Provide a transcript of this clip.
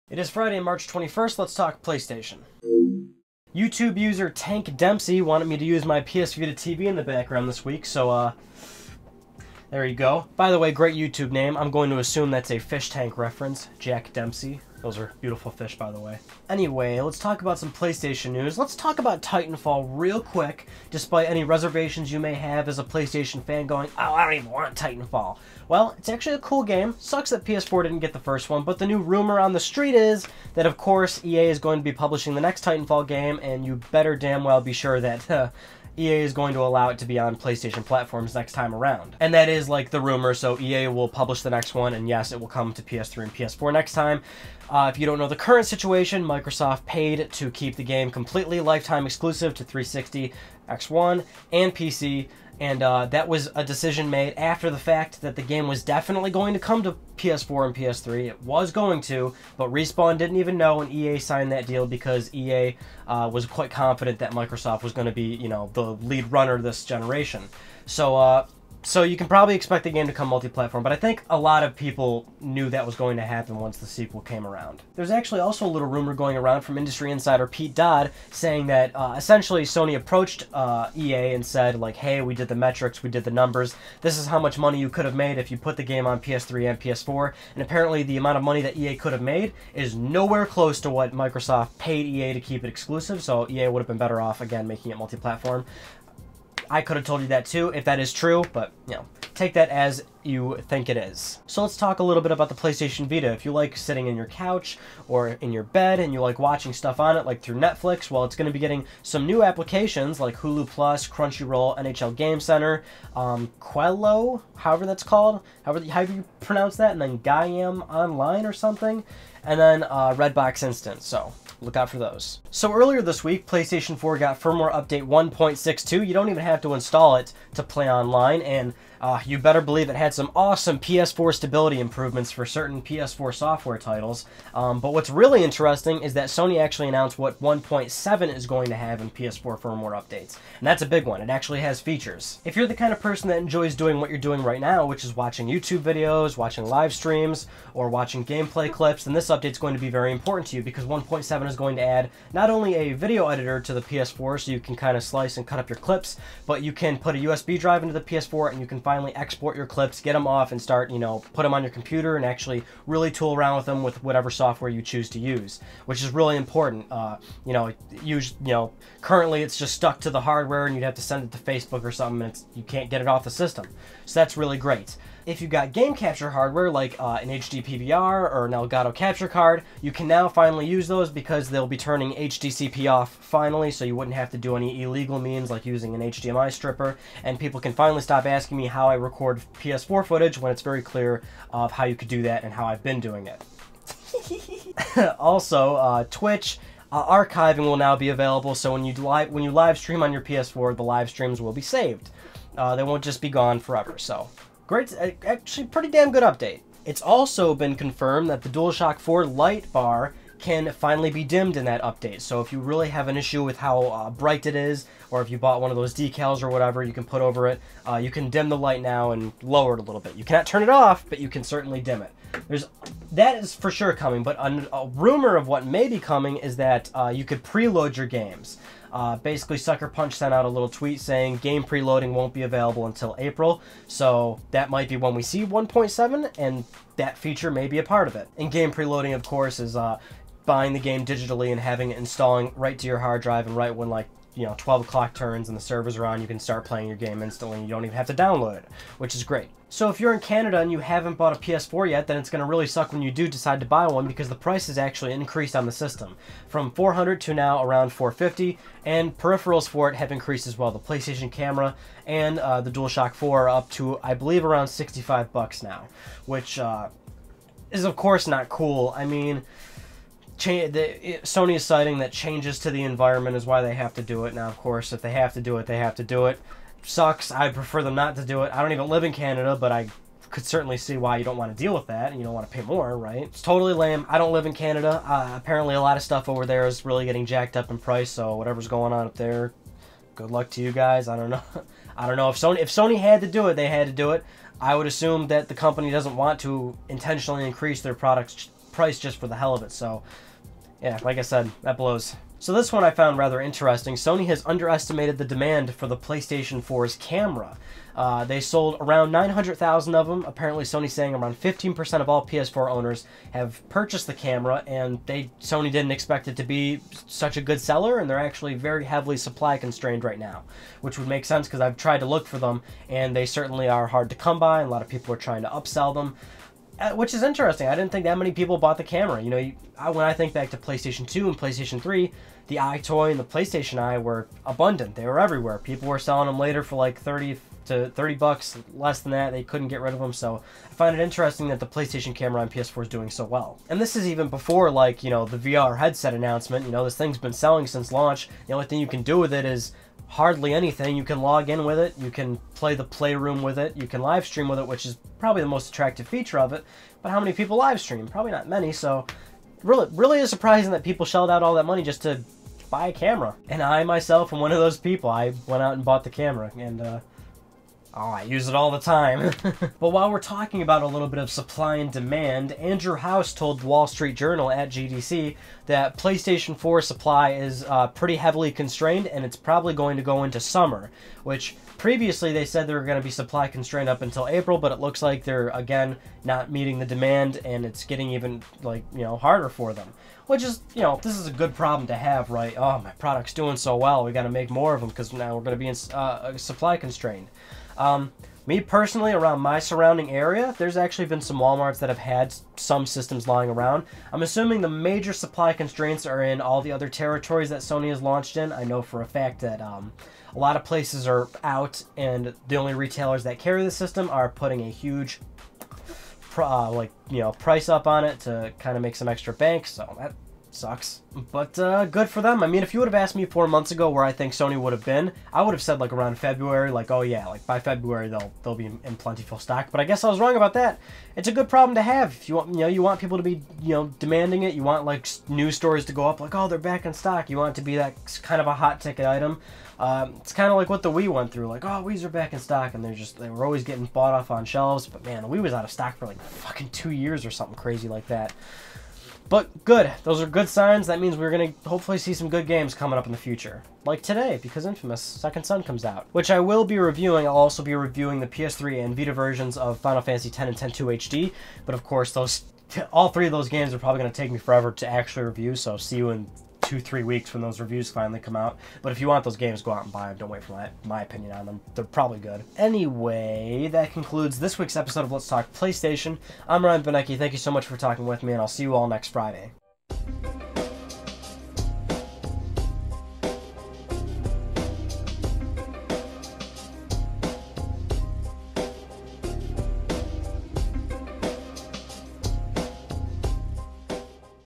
It is Friday, March 21st. Let's talk PlayStation. YouTube user Tank Dempsey wanted me to use my PS Vita TV in the background this week, so there you go. By the way, great YouTube name. I'm going to assume that's a fish tank reference. Jack Dempsey. Those are beautiful fish, by the way. Anyway, let's talk about some PlayStation news. Let's talk about Titanfall real quick, despite any reservations you may have as a PlayStation fan going, oh, I don't even want Titanfall. Well, it's actually a cool game. Sucks that PS4 didn't get the first one, but the new rumor on the street is that, of course, EA is going to be publishing the next Titanfall game, and you better damn well be sure that EA is going to allow it to be on PlayStation platforms next time around. And that is like the rumor, so EA will publish the next one, and yes, it will come to PS3 and PS4 next time. If you don't know the current situation, Microsoft paid to keep the game completely lifetime exclusive to 360, X1, and PC, and that was a decision made after the fact that the game was definitely going to come to PS4 and PS3. It was going to, but Respawn didn't even know, and EA signed that deal because EA was quite confident that Microsoft was going to be, you know, the lead runner this generation. So you can probably expect the game to come multi-platform, but I think a lot of people knew that was going to happen once the sequel came around. There's actually also a little rumor going around from industry insider Pete Dodd saying that essentially Sony approached EA and said, like, hey, we did the metrics, we did the numbers, this is how much money you could have made if you put the game on PS3 and PS4, and apparently the amount of money that EA could have made is nowhere close to what Microsoft paid EA to keep it exclusive, so EA would have been better off, again, making it multi-platform. I could have told you that too, if that is true, but, you know, take that as you think it is. So let's talk a little bit about the PlayStation Vita. If you like sitting in your couch or in your bed and you like watching stuff on it, like through Netflix, well, it's going to be getting some new applications like Hulu Plus, Crunchyroll, NHL Game Center, Quello, however that's called, however you pronounce that, and then Gaiam Online or something, and then Redbox Instant, so look out for those. So earlier this week, PlayStation 4 got firmware update 1.62. You don't even have to install it to play online, and you better believe it had some awesome PS4 stability improvements for certain PS4 software titles. But what's really interesting is that Sony actually announced what 1.7 is going to have in PS4 firmware updates. And that's a big one. It actually has features. If you're the kind of person that enjoys doing what you're doing right now, which is watching YouTube videos, watching live streams, or watching gameplay clips, then this update's going to be very important to you because 1.7 is going to add not only a video editor to the PS4 so you can kind of slice and cut up your clips, but you can put a USB drive into the PS4 and you can finally export your clips, get them off, and start, you know, put them on your computer and actually really tool around with them with whatever software you choose to use, which is really important. Currently it's just stuck to the hardware and you'd have to send it to Facebook or something and you can't get it off the system. So that's really great. If you've got game capture hardware like an HD PVR or an Elgato capture card, you can now finally use those because they'll be turning HDCP off finally, so you wouldn't have to do any illegal means like using an HDMI stripper, and people can finally stop asking me how I record PS4 footage when it's very clear of how you could do that and how I've been doing it. Also, Twitch archiving will now be available, so when you live stream on your PS4, the live streams will be saved. They won't just be gone forever, so great, actually pretty damn good update. It's also been confirmed that the DualShock 4 light bar can finally be dimmed in that update. So if you really have an issue with how bright it is, or if you bought one of those decals or whatever you can put over it, you can dim the light now and lower it a little bit. You cannot turn it off, but you can certainly dim it. That is for sure coming, but a rumor of what may be coming is that you could preload your games. Basically, Sucker Punch sent out a little tweet saying game preloading won't be available until April, so that might be when we see 1.7, and that feature may be a part of it. And game preloading, of course, is buying the game digitally and having it installing right to your hard drive, and right when, like, 12 o'clock turns and the servers are on, you can start playing your game instantly. You don't even have to download it, which is great. So if you're in Canada and you haven't bought a PS4 yet, then it's going to really suck when you do decide to buy one because the price has actually increased on the system from $400 to now around $450, and peripherals for it have increased as well. The PlayStation Camera and the DualShock 4 are up to, I believe, around $65 now, which is of course not cool. I mean, Sony is citing that changes to the environment is why they have to do it. Now, of course, if they have to do it, they have to do it. Sucks. I prefer them not to do it. I don't even live in Canada, but I could certainly see why you don't want to deal with that and you don't want to pay more, right? It's totally lame. I don't live in Canada. Apparently a lot of stuff over there is really getting jacked up in price, so whatever's going on up there, good luck to you guys. I don't know. I don't know if Sony had to do it, they had to do it. I would assume that the company doesn't want to intentionally increase their product price just for the hell of it. So yeah, like I said, that blows. So this one I found rather interesting. Sony has underestimated the demand for the PlayStation 4's camera. They sold around 900,000 of them. Apparently Sony's saying around 15% of all PS4 owners have purchased the camera, and Sony didn't expect it to be such a good seller, and they're actually very heavily supply constrained right now, which would make sense because I've tried to look for them, and they certainly are hard to come by, and a lot of people are trying to upsell them. Which is interesting. I didn't think that many people bought the camera. You know, when I think back to PlayStation 2 and PlayStation 3, the iToy and the PlayStation Eye were abundant. They were everywhere. People were selling them later for like 30 to 30 bucks, less than that. They couldn't get rid of them. So I find it interesting that the PlayStation camera on PS4 is doing so well. And this is even before, like, you know, the VR headset announcement. You know, this thing's been selling since launch. The only thing you can do with it is hardly anything. You can log in with it, you can play the Playroom with it, you can live stream with it, which is probably the most attractive feature of it. But how many people live stream? Probably not many. So really is surprising that people shelled out all that money just to buy a camera. And I myself am one of those people. I went out and bought the camera, and I use it all the time. But while we're talking about a little bit of supply and demand, Andrew House told the Wall Street Journal at GDC that PlayStation 4 supply is pretty heavily constrained, and it's probably going to go into summer, which previously they said they were going to be supply constrained up until April, but it looks like they're, again, not meeting the demand, and it's getting even, like, you know, harder for them. Which is, you know, this is a good problem to have, right? Oh, my product's doing so well, we got to make more of them because now we're going to be in supply constrained. Me personally, around my surrounding area, there's actually been some Walmarts that have had some systems lying around. I'm assuming the major supply constraints are in all the other territories that Sony has launched in. I know for a fact that a lot of places are out, and the only retailers that carry the system are putting a huge price up on it to kind of make some extra bank, so that sucks. But good for them. I mean, if you would have asked me 4 months ago where I think Sony would have been, I would have said like around February, like, oh yeah, like by February they'll be in plentiful stock. But I guess I was wrong about that. It's a good problem to have. If you want, you want people to be, demanding it. You want like news stories to go up, like, oh, they're back in stock. You want it to be that kind of a hot ticket item. It's kind of like what the Wii went through, like, oh, Wii's are back in stock, and they were always getting bought off on shelves. But man, the Wii was out of stock for like fucking 2 years or something crazy like that. But good. Those are good signs. That means we're going to hopefully see some good games coming up in the future. Like today, because Infamous Second Son comes out, which I will be reviewing. I'll also be reviewing the PS3 and Vita versions of Final Fantasy X and X-2 HD. But of course, all three of those games are probably going to take me forever to actually review, so see you in 2-3 weeks when those reviews finally come out. But if you want those games, go out and buy them. Don't wait for my opinion on them. They're probably good. Anyway, that concludes this week's episode of Let's Talk PlayStation. I'm Ryan Benecki. Thank you so much for talking with me, and I'll see you all next Friday.